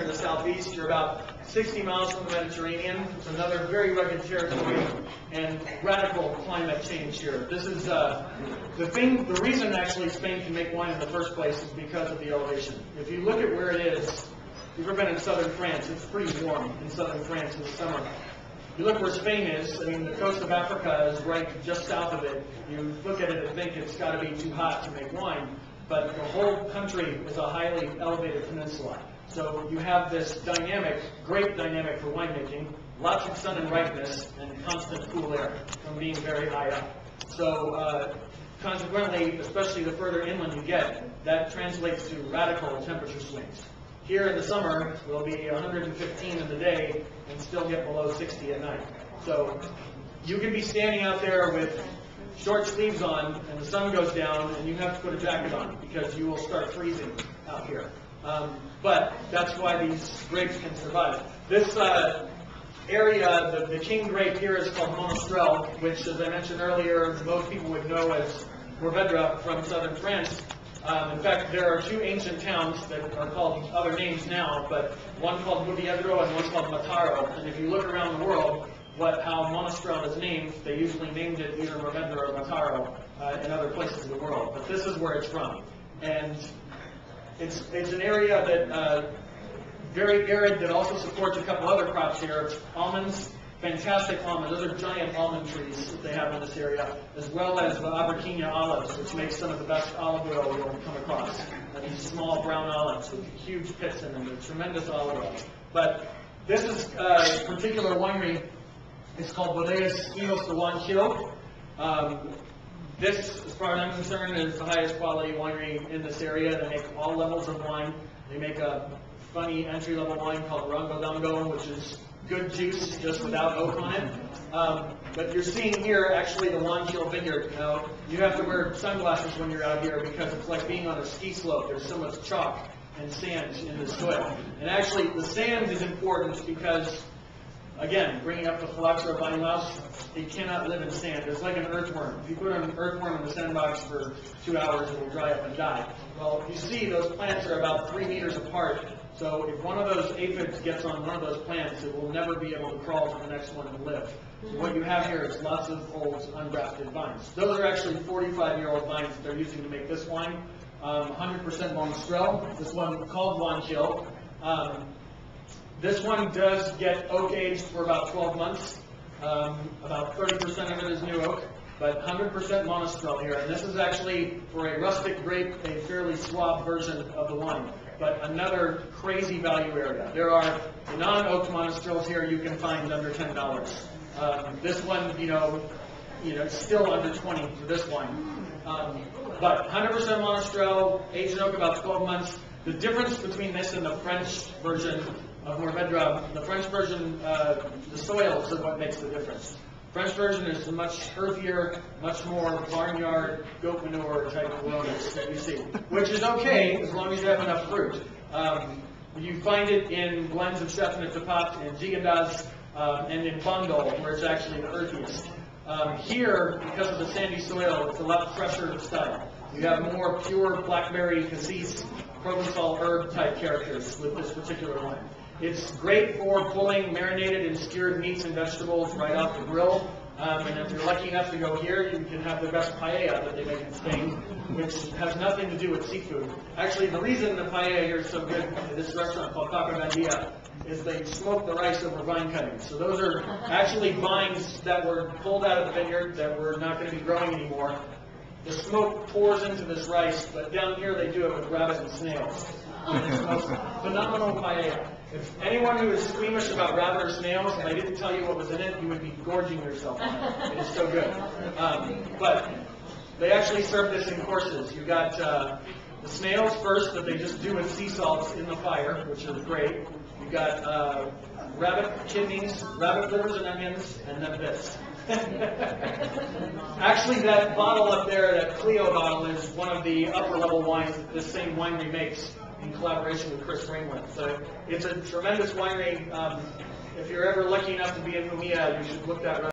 in the southeast. You're about 60 miles from the Mediterranean. It's another very rugged territory and radical climate change here. This is the reason actually Spain can make wine in the first place is because of the elevation. If you look at where it is, if you've ever been in southern France, it's pretty warm in southern France in the summer. If you look where Spain is, I mean, the coast of Africa is right just south of it. You look at it and think it's got to be too hot to make wine, but the whole country is a highly elevated peninsula. So you have this dynamic, great dynamic for winemaking, lots of sun and ripeness, and constant cool air from being very high up. So consequently, especially the further inland you get, that translates to radical temperature swings. Here in the summer, we'll be 115 in the day and still get below 60 at night. So you can be standing out there with short sleeves on and the sun goes down and you have to put a jacket on because you will start freezing out here. But that's why these grapes can survive. This area, the king grape here is called Monastrell, which, as I mentioned earlier, most people would know as Mourvedre from southern France. In fact, there are two ancient towns that are called other names now, but one called Houde and one called Mataro. And if you look around the world, how Monastrell is named, they usually named it either Mourvedre or Mataro in other places in the world. But this is where it's from. And it's an area that very arid that also supports a couple other crops here. Almonds, fantastic almonds. Those are giant almond trees that they have in this area, as well as the Aberquina olives, which makes some of the best olive oil you'll come across. These small brown olives with huge pits in them. They're tremendous olive oil. But this is a particular winery. It's called Bodegas Enos de Juan Gil. This, as far as I'm concerned, is the highest quality winery in this area. They make all levels of wine. They make a funny entry-level wine called Rango Dango, which is good juice just without oak on it. But you're seeing here actually the Juan Gil vineyard. Now, you have to wear sunglasses when you're out here because it's like being on a ski slope. There's so much chalk and sand in the soil. And actually, the sand is important because, again, bringing up the phylloxera vine louse, it cannot live in sand. It's like an earthworm. If you put an earthworm in the sandbox for 2 hours, it will dry up and die. Well, you see those plants are about 3 meters apart. So if one of those aphids gets on one of those plants, it will never be able to crawl to the next one and live. So what you have here is lots of old ungrafted vines. Those are actually 45-year-old vines that they're using to make this wine. 100% Monastrell. This one called Juan Gil. This one does get oak aged for about 12 months. About 30% of it is new oak, but 100% Monastrell here. And this is actually, for a rustic grape, a fairly suave version of the wine. But another crazy value area. There are non-oak Monastrells here you can find under $10. This one, still under 20 for this wine. But 100% Monastrell, aged in oak about 12 months. The difference between this and the French version of Mourvedre, the French version, the soils are what makes the difference. French version is much earthier, much more barnyard, goat manure type of wilderness that you see, which is okay as long as you have enough fruit. You find it in blends of Châteauneuf de Pate and Gigondas and in Bondol, where it's actually the earthiest. Here, because of the sandy soil, it's a lot fresher style. You have more pure blackberry, cassis, Provençal herb type characters with this particular wine. It's great for pulling marinated and skewered meats and vegetables right off the grill. And if you're lucky enough to go here, you can have the best paella that they make in Spain, which has nothing to do with seafood. Actually, the reason the paella here is so good at this restaurant called Taco Bandia is they smoke the rice over vine cuttings. So those are actually vines that were pulled out of the vineyard that were not going to be growing anymore. The smoke pours into this rice, but down here they do it with rabbit and snails. And it's the most phenomenal paella. If anyone who is squeamish about rabbit or snails, and I didn't tell you what was in it, you would be gorging yourself on it. It is so good. But they actually serve this in courses. You got the snails first that they just do with sea salts in the fire, which is great. You got rabbit kidneys, rabbit livers and onions, and then this. Actually, that bottle up there, that Clio bottle, is one of the upper level wines that this same winery makes in collaboration with Chris Ringland. So it's a tremendous winery. If you're ever lucky enough to be in Jumila, you should look that up.